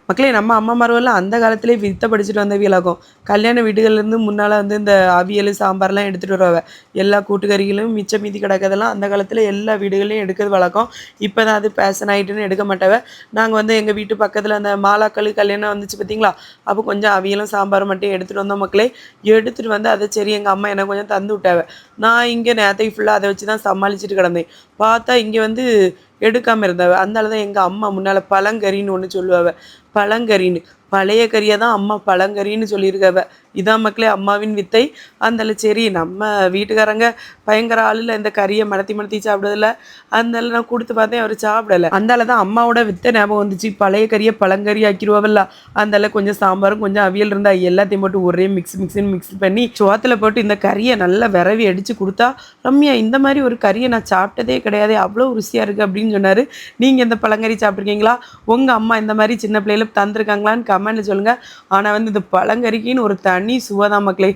மக்களே நம்ம அம்மாமாரெல்லாம் அந்த காலத்திலே வித்த படிச்சுட்டு வந்தவியலாகும். கல்யாண வீடுகள்லேருந்து முன்னால வந்து இந்த அவியல், சாம்பார்லாம் எடுத்துட்டு வருவாவ. எல்லா கூட்டுக்கறிகளும் மிச்சம் மீதி கிடக்கதெல்லாம் அந்த காலத்துல எல்லா வீடுகள்லயும் எடுக்கிறது வழக்கம். இப்ப தான் அது ஃபேஷன் ஆயிட்டுன்னு எடுக்க மாட்டாவ. நாங்க வந்து எங்க வீட்டு பக்கத்துல அந்த மாலாக்கள் கல்யாணம் வந்துச்சு பார்த்தீங்களா? அப்போ கொஞ்சம் அவியலும், சாம்பாரும் மட்டும் எடுத்துட்டு வந்தோம் மக்களே. எடுத்துட்டு வந்து அத சரி எங்க அம்மா எனக்கு கொஞ்சம் தந்து விட்டாவ. நான் இங்க நேத்தைக்கு ஃபுல்லா அத வச்சு தான் சமாளிச்சுட்டு கிடந்தேன். பார்த்தா இங்க வந்து எடுக்காம இருந்தாவ. அதனால தான் எங்க அம்மா முன்னால பழங்கறின்னு ஒண்ணு சொல்லுவாவ. பழங்கறின்னு. பழைய கறிய தான் அம்மா பழங்கறின்னு சொல்லியிருக்காவ. இதான் மக்களே அம்மாவின் வித்தை. அதனால சரி நம்ம வீட்டுக்காரங்க பயங்கர ஆளுல இந்த கறிய மடத்தி மடத்தி சாப்பிடுறதில்ல. அதனால நான் குடுத்து பார்த்தேன் அவரு சாப்பிடல. அந்தால தான் அம்மாவோட வித்த ஞாபகம் வந்துச்சு. பழைய கறிய பழங்கறி ஆக்கிருவாவல்ல. அதனால கொஞ்சம் சாம்பாரும், கொஞ்சம் அவியல் இருந்தா எல்லாத்தையும் போட்டு ஒரே மிக்ஸ் பண்ணி சோத்துல போட்டு இந்த கறிய நல்லா விரவி அடிச்சு குடுத்தா, ரம்யா இந்த மாரி ஒரு கறிய நான் சாப்பிட்டதே கிடையாதே! அவ்வளோ ருசியா இருக்கு அப்படின்னு சொன்னாரு. நீங்க இந்த பழங்கறி சாப்பிட்டுருக்கீங்களா? உங்க அம்மா இந்த மாரி சின்ன பிள்ளையில தந்திருக்காங்களான்னு கமெண்ட்ல சொல்லுங்க. ஆனா வந்து இந்த பழங்கறிக்குன்னு ஒரு தனி சுவை தான் மக்களே.